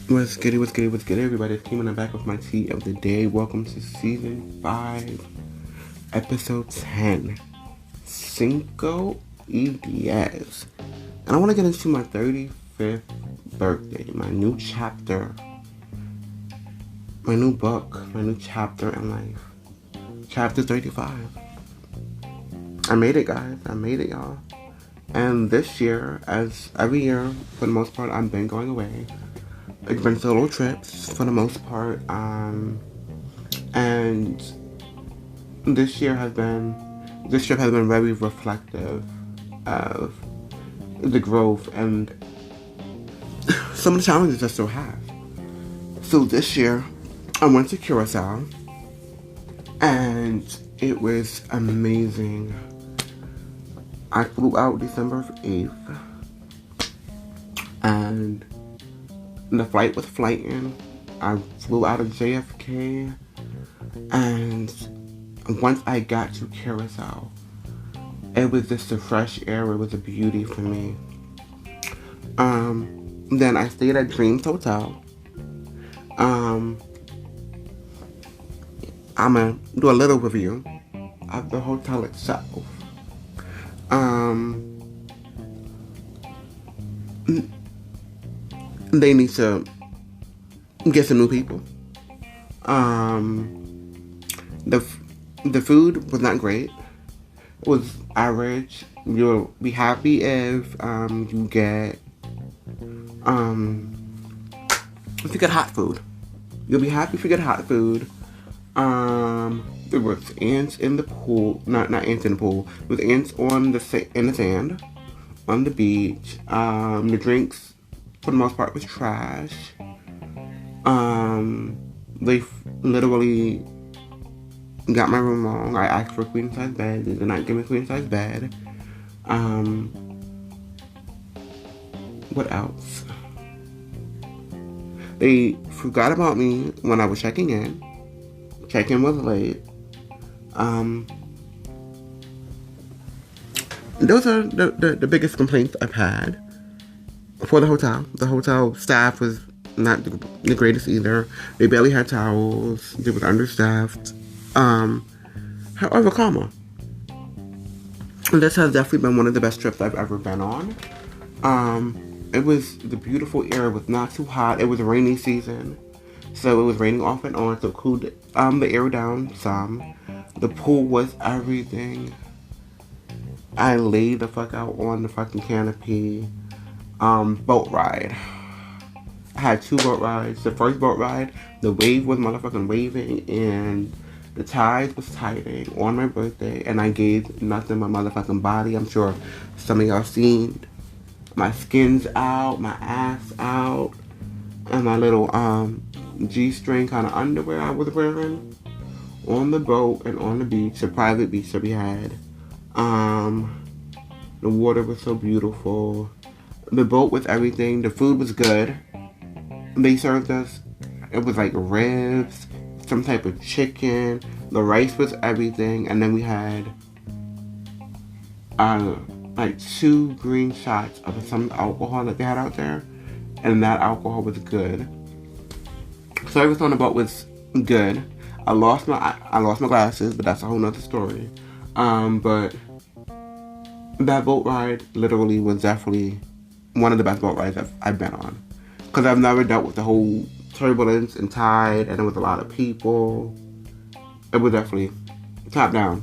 What's good, everybody? It's Kim and I'm back with my tea of the day. Welcome to season 5, episode 10, Cinco y Diez. And I want to get into my 35th birthday, my new chapter, my new book, my new chapter in life. Chapter 35. I made it, guys. I made it, y'all. And this year, as every year, for the most part, I've been going away. It's been solo trips for the most part, and this trip has been very reflective of the growth and some of the challenges I still have. So this year, I went to Curacao, and it was amazing. I flew out December 8th, and the flight was flighting. I flew out of JFK, and once I got to Curacao, it was just the fresh air. It was a beauty for me. Then I stayed at Dreams Hotel. I'm gonna do a little review of the hotel itself. They need to get some new people. The food was not great. It was average. You'll be happy if you get hot food. You'll be happy if you get hot food. There was ants in the pool. Not ants in the pool. There was ants in the sand on the beach. The drinks, for the most part, was trash. They literally got my room wrong. I asked for a queen size bed. They did not give me a queen size bed. What else? They forgot about me when I was checking in. Check-in was late. Those are the biggest complaints I've had for the hotel. The hotel staff was not the greatest either. They barely had towels. They were understaffed. However, this has definitely been one of the best trips I've ever been on. It was the beautiful air. It was not too hot. It was a rainy season, so it was raining off and on, so it cooled the air down some. The pool was everything. I laid the fuck out on the fucking canopy. Boat ride. I had 2 boat rides. The first boat ride, the wave was motherfucking waving, and the tide was tiding on my birthday, and I gave nothing but motherfucking body. I'm sure some of y'all seen my skin's out, my ass out, and my little G-string kind of underwear I was wearing on the boat and on the beach, the private beach that we had. The water was so beautiful. The boat was everything. The food was good. They served us, it was like ribs, some type of chicken. The rice was everything. And then we had like 2 green shots of some alcohol that they had out there. And that alcohol was good. Service on the boat was good. I lost my glasses, but that's a whole nother story. But that boat ride literally was definitely one of the best boat rides I've been on. Because I've never dealt with the whole turbulence and tide, and there was a lot of people. It was definitely, top down,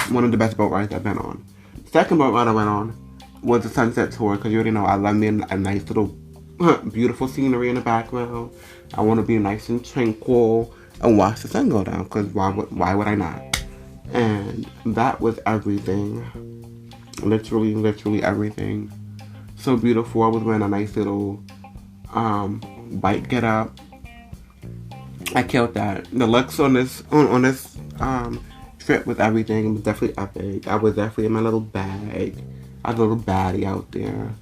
one of the best boat rides I've been on. Second boat ride I went on was the sunset tour, because you already know I love me a nice little beautiful scenery in the background. I want to be nice and tranquil and watch the sun go down, because why would I not? And that was everything. Literally everything. So beautiful. I was wearing a nice little white get up. I killed that. The looks on this trip with everything, it was definitely epic. I was definitely in my little bag. I was a little baddie out there.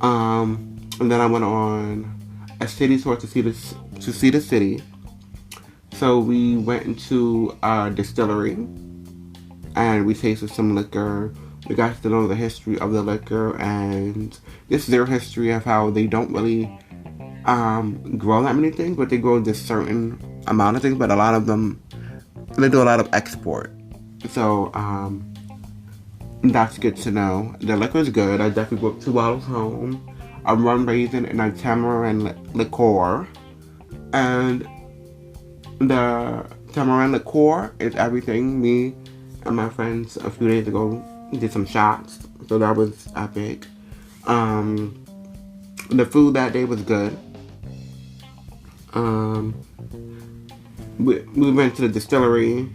And then I went on a city tour to see the city. So we went into a distillery and we tasted some liquor. We got to know the history of the liquor and just their history of how they don't really grow that many things, but they grow just certain amount of things. But a lot of them, they do a lot of export. So that's good to know. The liquor is good. I definitely brought 2 bottles home. A rum raisin and a tamarind liqueur. And the tamarind liqueur is everything. Me and my friends a few days ago did some shots, so that was epic. The food that day was good. We went to the distillery.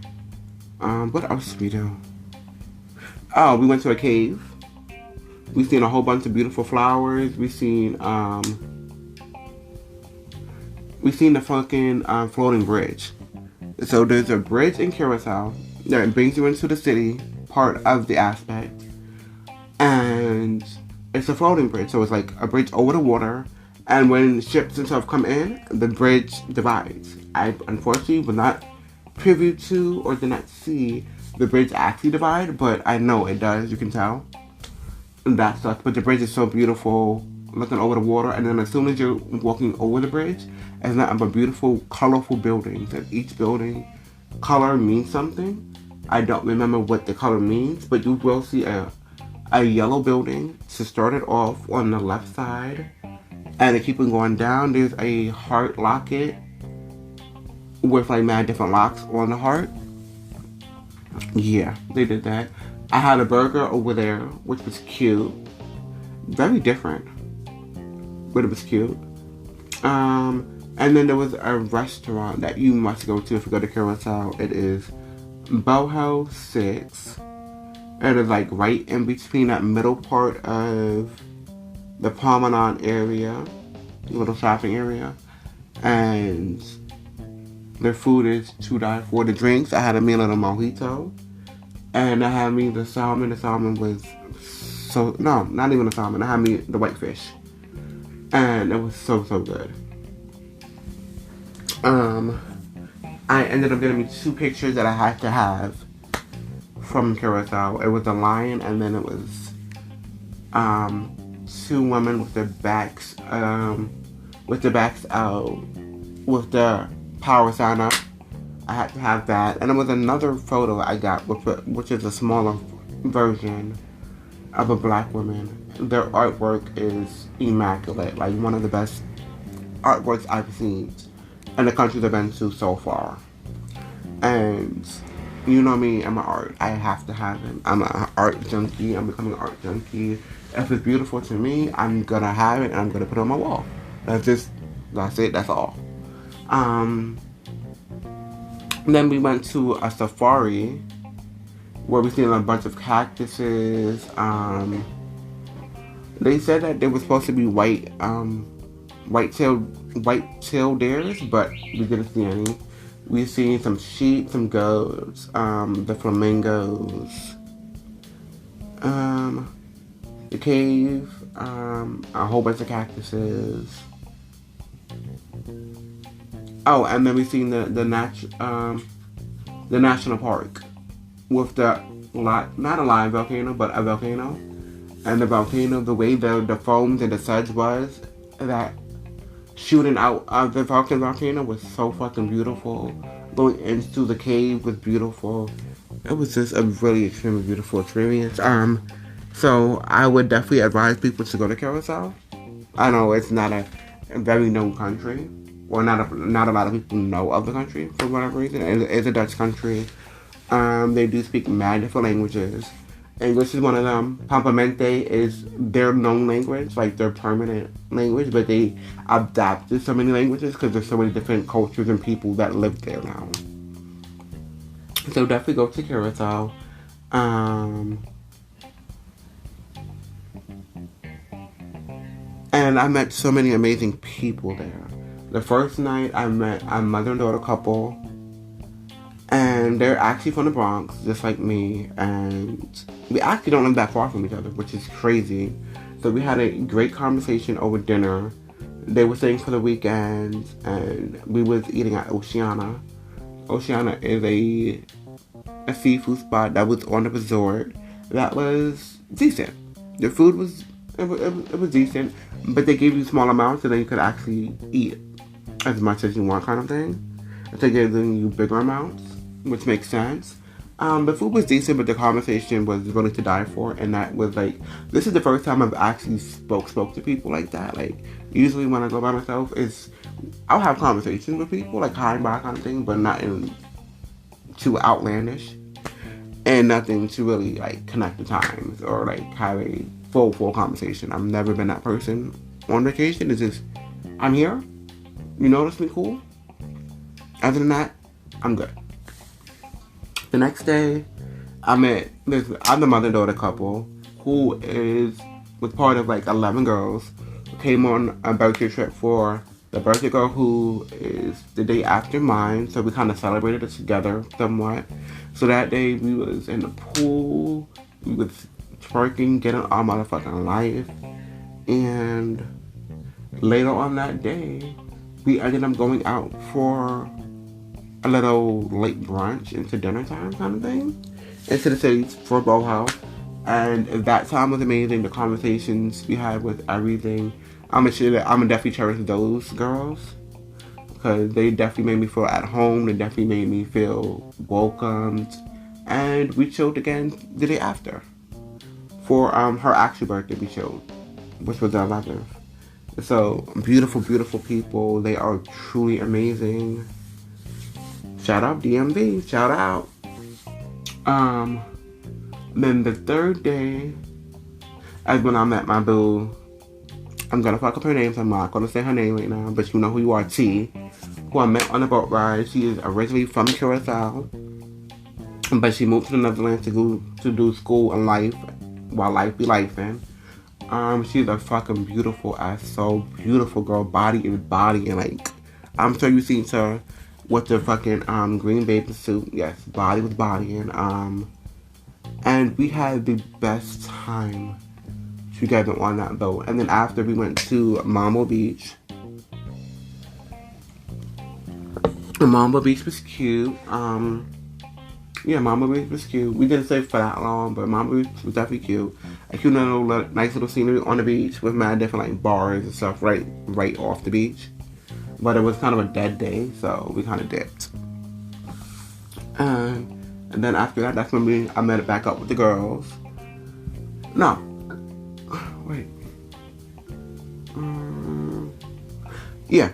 What else did we do? Oh, we went to a cave. We seen a whole bunch of beautiful flowers. We seen the fucking floating bridge. So there's a bridge in Curacao that brings you into the city, part of the aspect, and it's a floating bridge. So it's like a bridge over the water, and when ships and stuff come in, the bridge divides. I unfortunately was not privy to or did not see the bridge actually divide, but I know it does. You can tell. And that sucks. But the bridge is so beautiful, looking over the water, and then as soon as you're walking over the bridge, it's nothing but beautiful, colorful buildings, and each building color means something. I don't remember what the color means, but you will see a yellow building to start it off on the left side, and to keep it going down, there's a heart locket with like mad different locks on the heart. Yeah, they did that. I had a burger over there, which was cute. Very different, but it was cute. And then there was a restaurant that you must go to if you go to Curacao. It is Boho 6. It is like right in between that middle part of the promenade area, little shopping area. And their food is to die for. The drinks, I had a meal and a mojito. And I had me the salmon. The salmon was no, not even the salmon. I had me the whitefish. And it was so good. I ended up getting me 2 pictures that I had to have from Curacao. It was a lion, and then it was 2 women with their backs out, with the power sign up. I had to have that, and there was another photo I got, which is a smaller version of a black woman. Their artwork is immaculate, like one of the best artworks I've seen in the countries I've been to so far. And you know me, I'm an art. I have to have it. I'm an art junkie. I'm becoming an art junkie. If it's beautiful to me, I'm gonna have it and I'm gonna put it on my wall. That's it. That's all. Then we went to a safari where we seen a bunch of cactuses. They said that they were supposed to be white-tailed deers, but we didn't see any. We seen some sheep, some goats, the flamingos, the cave, a whole bunch of cactuses. Oh, and then we seen the national park with not a live volcano, but a volcano. And the volcano, the way the foams and the suds was, that shooting out of the volcano was so fucking beautiful. Going into the cave was beautiful. It was just a really extremely beautiful experience. So I would definitely advise people to go to Curacao. I know it's not a very known country, or not a lot of people know of the country for whatever reason. It's a Dutch country. They do speak mad different languages. English is one of them. Pampamente is their known language, like their permanent language, but they adapted so many languages because there's so many different cultures and people that live there now. So definitely go to Curacao. And I met so many amazing people there. The first night I met a mother and daughter couple. And they're actually from the Bronx, just like me, and we actually don't live that far from each other, which is crazy. So we had a great conversation over dinner. They were staying for the weekend, and we was eating at Oceana. Oceana is a seafood spot that was on the resort that was decent. The food was it was decent, but they gave you small amounts, and then you could actually eat as much as you want, kind of thing. If they gave you bigger amounts, which makes sense. The food was decent, but the conversation was really to die for, and that was like, this is the first time I've actually spoke to people like that. Like, usually when I go by myself, I'll have conversations with people, like hi and bye kind of thing, but nothing too outlandish, and nothing to really like connect the times or like have a full conversation. I've never been that person on vacation. It's just, I'm here, you notice me, cool. Other than that, I'm good. The next day, I'm the mother-daughter couple who was part of like 11 girls who came on a birthday trip for the birthday girl who is the day after mine. So we kind of celebrated it together somewhat. So that day we was in the pool, we was twerking, getting our motherfucking life. And later on that day, we ended up going out for a little late brunch into dinner time kind of thing, into the city for Boho. And that time was amazing. The conversations we had with everything. I'm gonna definitely cherish those girls because they definitely made me feel at home. They definitely made me feel welcomed. And we chilled again the day after. For her actual birthday, we chilled, which was the 11th. So beautiful, beautiful people. They are truly amazing. Shout out DMV, shout out. Then the third day, as when I met my boo, I'm gonna fuck up her name, so I'm not gonna say her name right now, but you know who you are, T, who I met on a boat ride. She is originally from Curacao, but she moved to the Netherlands to do school and life, while life be lifing. She's a fucking beautiful ass, so beautiful girl, body is body, and like, I'm sure you've seen her with the fucking green bathing suit. Yes, body was body, and we had the best time together on that boat. And then after we went to Mambo Beach. Mambo Beach was cute. Mambo Beach was cute. We didn't stay for that long, but Mambo Beach was definitely cute. A cute little nice little scenery on the beach with mad different like bars and stuff right off the beach. But it was kind of a dead day, so we kind of dipped. And then after that, that's when I met it back up with the girls. No. Wait. Yeah.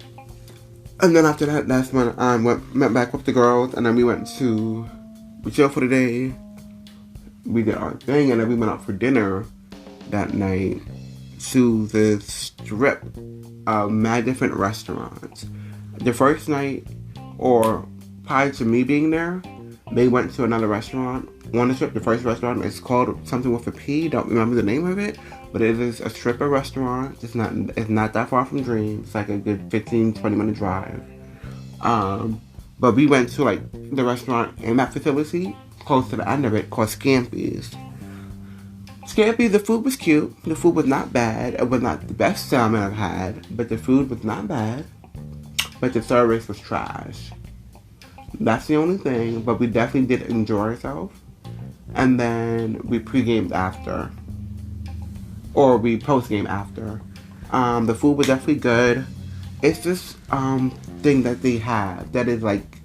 And then after that, that's when I met back with the girls. And then we chilled for the day. We did our thing, and then we went out for dinner that night to the strip. Mad different restaurants. The first night, or prior to me being there, they went to another restaurant on the strip. The first restaurant is called something with a P. Don't remember the name of it, but it is a stripper restaurant. It's not that far from Dream. It's like a good 15-20 minute drive. But we went to like the restaurant in that facility close to the end of it called Scampi's. Scampi, the food was cute. The food was not bad. It was not the best salmon I've had, but the food was not bad. But the service was trash. That's the only thing, but we definitely did enjoy ourselves. And then we pre-gamed after. Or we post-game after. The food was definitely good. It's this thing that they have that is like,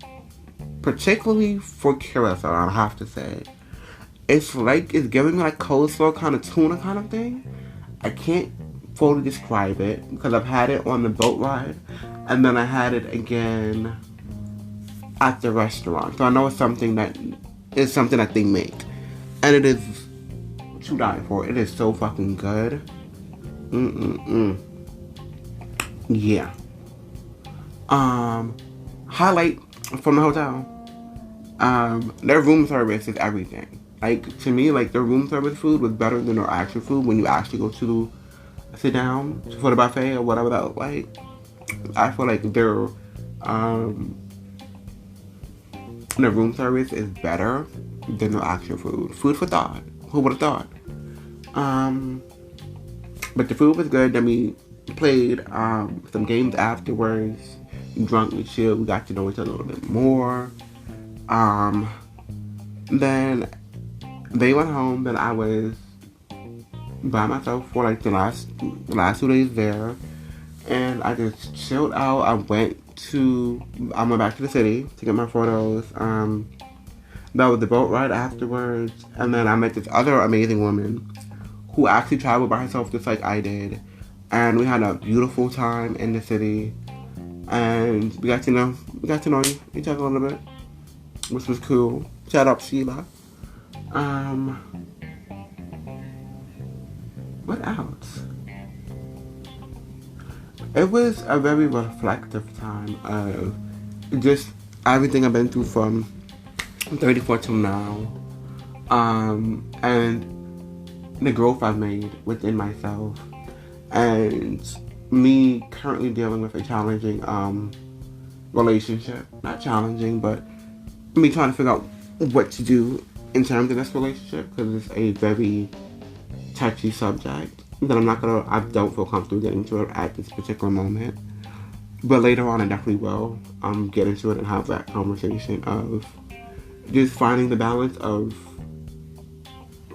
particularly for Curacao, I have to say. It's giving me like coleslaw kind of tuna kind of thing. I can't fully describe it because I've had it on the boat ride and then I had it again at the restaurant. So I know it's something that they make. And it is to die for. It is so fucking good. Yeah. Highlight from the hotel. Their room service is everything. Like, to me, like, their room service food was better than their actual food when you actually go to sit down for the buffet or whatever that looked like. I feel like their room service is better than their actual food. Food for thought. Who would have thought? But the food was good. Then we played some games afterwards. We drunk, we chilled, we got to know each other a little bit more. Then they went home, then I was by myself for like the last 2 days there, and I just chilled out. I went back to the city to get my photos. That was the boat ride afterwards, and then I met this other amazing woman who actually traveled by herself just like I did, and we had a beautiful time in the city, and we got to know each other a little bit, which was cool. Shout out Sheila. What else? It was a very reflective time of just everything I've been through from 34 till now, and the growth I've made within myself, and me currently dealing with a challenging relationship. Not challenging, but me trying to figure out what to do in terms of this relationship, because it's a very touchy subject that I don't feel comfortable getting into it at this particular moment. But later on I definitely will get into it and have that conversation of just finding the balance of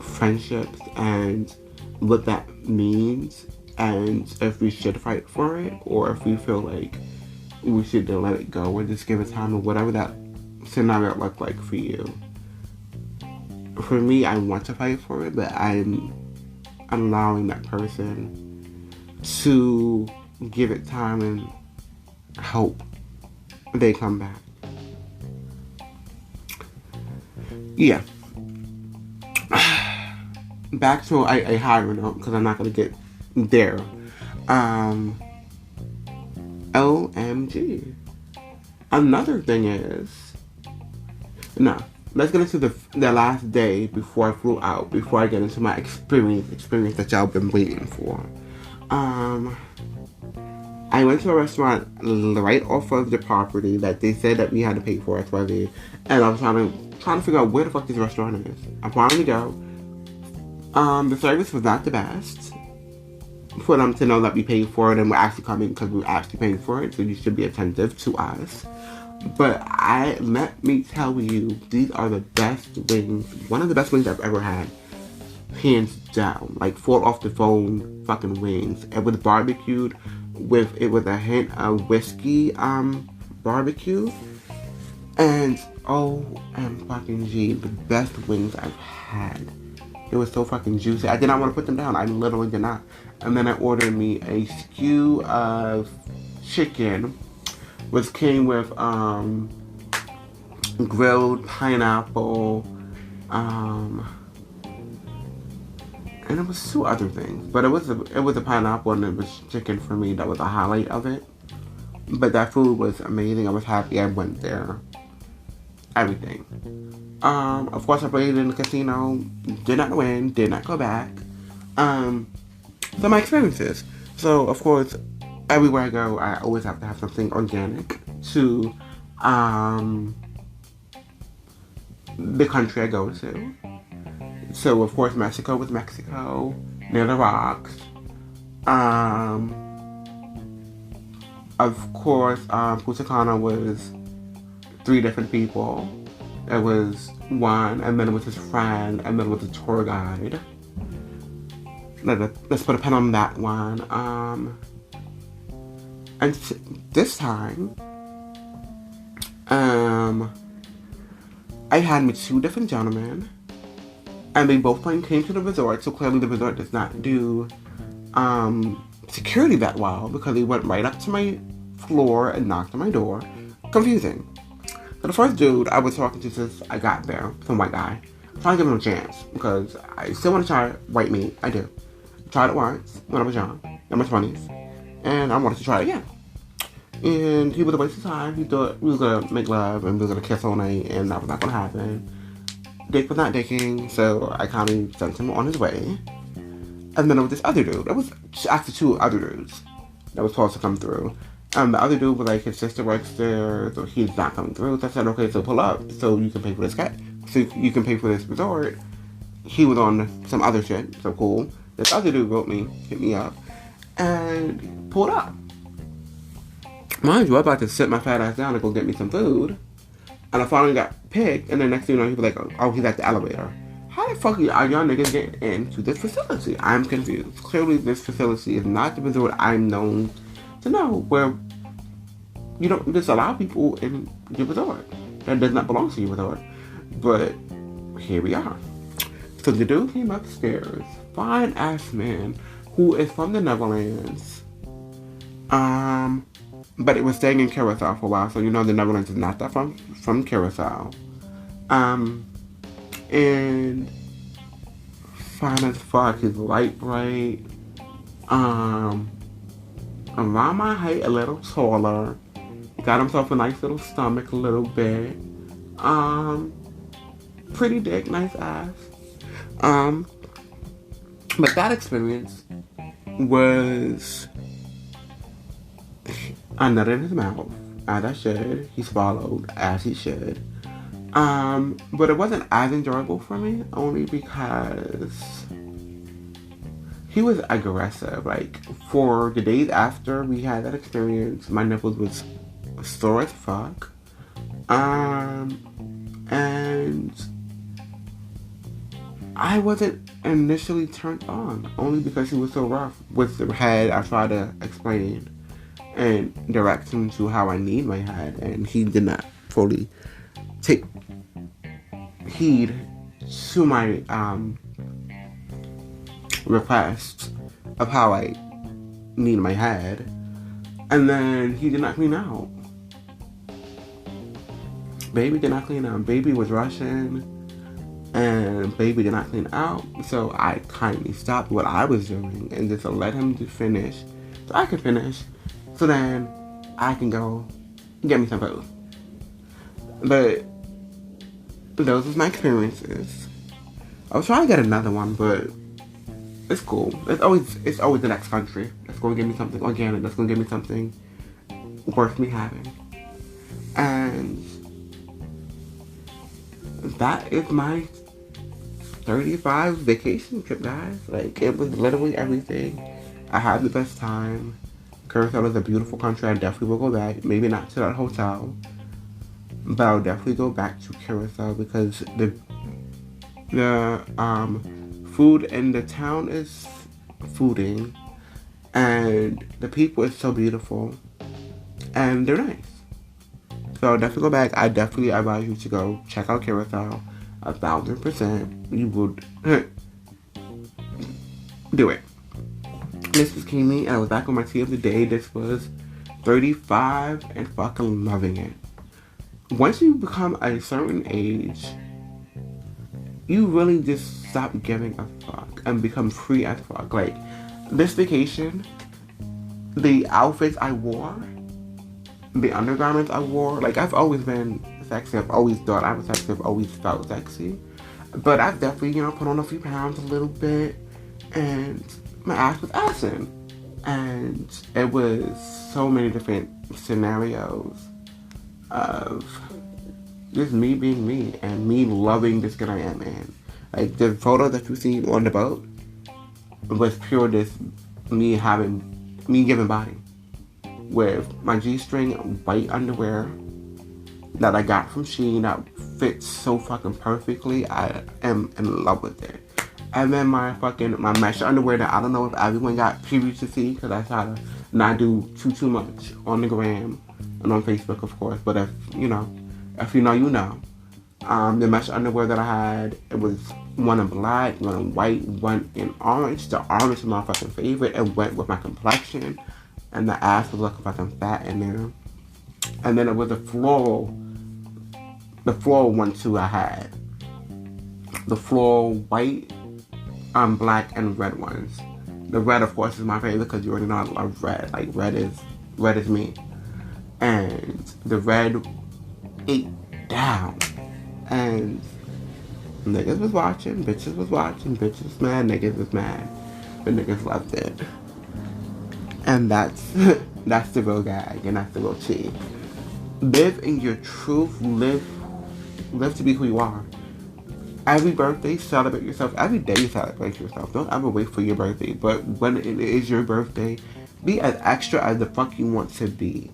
friendships and what that means, and if we should fight for it or if we feel like we should let it go or just give it time, or whatever that scenario look like for you. For me, I want to fight for it, but I'm allowing that person to give it time and hope they come back. Yeah. Back to a higher note, because I'm not going to get there. OMG. Another thing is... No. Let's get into the last day before I flew out, before I get into my experience that y'all been waiting for. I went to a restaurant right off of the property that they said that we had to pay for us, and I was trying to figure out where the fuck this restaurant is. I finally go. The service was not the best for them to know that we paid for it and we're actually coming because we were actually paying for it, so you should be attentive to us. But let me tell you, these are the best wings. One of the best wings I've ever had. Hands down. Like, fall off the phone fucking wings. It was barbecued with a hint of whiskey barbecue. And OMG, the best wings I've had. It was so fucking juicy. I did not want to put them down. I literally did not. And then I ordered me a skew of chicken, which came with grilled pineapple, and it was two other things. But it was a pineapple and it was chicken for me. That was a highlight of it. But that food was amazing. I was happy I went there. Everything. Of course I played in the casino. Did not win. Did not go back. So my experiences. So of course, everywhere I go, I always have to have something organic to the country I go to. So of course Mexico was Mexico, near the rocks. Of course Punta Cana was 3 different people. It was one, and then it was his friend, and then it was a tour guide. Let's put a pin on that one. And this time, I had with 2 different gentlemen, and they both came to the resort, so clearly the resort does not do security that well, because they went right up to my floor and knocked on my door. Confusing. So the first dude I was talking to since I got there, some white guy, I'm trying to give him a chance, because I still want to try white meat. I do. I tried it once when I was young, in my 20s, and I wanted to try it again. And he was a waste of time. He thought we were going to make love and we were going to kiss all night, and that was not going to happen. Dick was not dicking, so I kind of sent him on his way. And then there was this other dude. There was actually 2 other dudes that was supposed to come through. The other dude was like, his sister works there, so he's not coming through. So I said, okay, so pull up so you can pay for this cat. So you can pay for this resort. He was on some other shit, so cool. This other dude hit me up, and pulled up. Mind you, I was about to sit my fat ass down and go get me some food. And I finally got picked, and then next thing you know, he was like, oh, he's at the elevator. How Why the fuck are y'all niggas getting into this facility? I'm confused. Clearly, this facility is not the resort I'm known to know, where you don't just allow people in your resort that does not belong to your resort. But here we are. So the dude came upstairs, fine ass man, who is from the Netherlands. But it was staying in Curacao for a while, so you know the Netherlands is not that from Curacao. And fine as fuck, he's light bright. Around my height, a little taller. Got himself a nice little stomach, a little bit. Pretty dick, nice ass. But that experience was a nut in his mouth, as I should. He swallowed, as he should. But it wasn't as enjoyable for me, only because he was aggressive. Like, for the days after we had that experience, my nipples was sore as fuck. And I wasn't initially turned on, only because he was so rough with the head. I tried to explain and direct him to how I need my head, and he did not fully take heed to my request of how I need my head. And then he did not clean out. Baby did not clean out. Baby was rushing, and baby did not clean out. So I kindly stopped what I was doing and just let him to finish, so I could finish, so then I can go get me some food. But those was my experiences. I was trying to get another one, but it's cool. It's always the next country that's going to give me something organic, that's going to give me something worth me having. And that is my 35 vacation trip, guys. Like, it was literally everything. I had the best time. Curacao is a beautiful country. I definitely will go back. Maybe not to that hotel, but I'll definitely go back to Curacao because the food in the town is fooding, and the people is so beautiful, and they're nice. So I'll definitely go back. I definitely advise you to go check out Curacao. 1,000%. You would do it. This was Kimi, and I was back on my tea of the day. This was 35 and fucking loving it. Once you become a certain age, you really just stop giving a fuck and become free as fuck. Like, this vacation, the outfits I wore, the undergarments I wore, like, I've always been sexy. I've always thought I was sexy. I've always felt sexy. But I've definitely, put on a few pounds a little bit, and my ass was assing. And it was so many different scenarios of just me being me and me loving the skin I am in. Like, the photo that you see on the boat was pure just me giving body. With my G-string white underwear that I got from Shein that fits so fucking perfectly. I am in love with it. And then my mesh underwear that I don't know if everyone got preview to see, because I try to not do too much on the gram and on Facebook, of course. But if you know, you know. The mesh underwear that I had, it was one in black, one in white, one in orange. The orange was my fucking favorite. It went with my complexion. And the ass was looking fucking fat in there. And then it was the floral one too I had. The floral white, black and red ones. The red, of course, is my favorite because you already know I love red. Like, red is me. And the red ate down. And niggas was watching, bitches was watching, bitches was mad, niggas was mad. But niggas loved it. And that's the real gag, and that's the real tea. Live in your truth. Live to be who you are. Every birthday, celebrate yourself. Every day, celebrate yourself. Don't ever wait for your birthday. But when it is your birthday, be as extra as the fuck you want to be.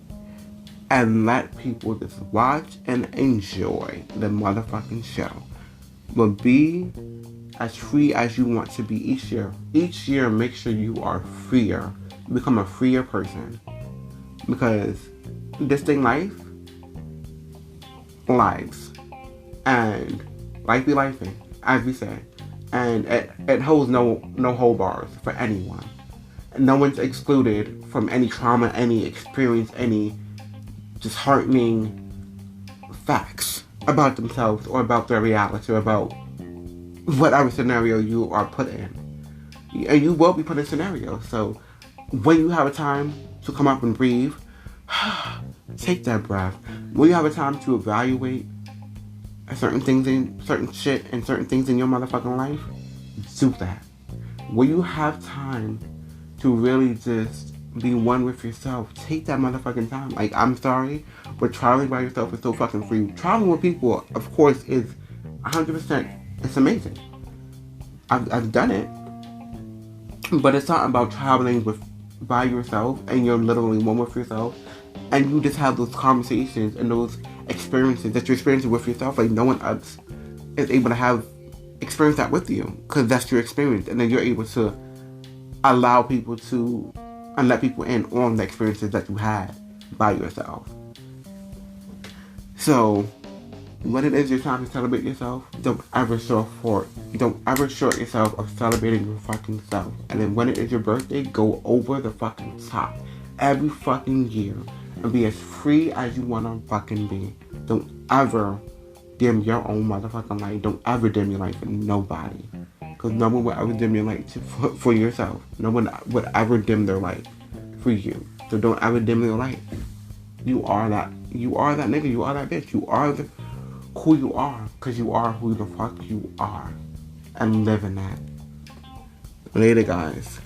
And let people just watch and enjoy the motherfucking show. But be as free as you want to be each year. Each year, make sure you are freer. Become a freer person. Because this thing, lives. And life be lifing, as we say. And it holds no hold bars for anyone. No one's excluded from any trauma, any experience, any disheartening facts about themselves or about their reality or about whatever scenario you are put in. And you will be put in scenarios. So when you have a time to come up and breathe, take that breath. When you have a time to evaluate certain things in certain shit and certain things in your motherfucking life, do that. When you have time to really just be one with yourself, take that motherfucking time. Like, I'm sorry, but traveling by yourself is so fucking free. Traveling with people, of course, is 100%, it's amazing. I've done it. But it's not about traveling by yourself and you're literally one with yourself and you just have those conversations and those experiences that you're experiencing with yourself. Like, no one else is able to experience that with you because that's your experience, and then you're able to allow people to and let people in on the experiences that you had by yourself. So when it is your time to celebrate yourself, don't ever short yourself of celebrating your fucking self. And then when it is your birthday, go over the fucking top every fucking year and be as free as you want to fucking be. Don't ever dim your own motherfucking light. Don't ever dim your light for nobody. Because no one will ever dim your light for yourself. No one would ever dim their light for you. So don't ever dim your light. You are that nigga. You are that bitch. You are who you are. Because you are who the fuck you are. And live in that. Later, guys.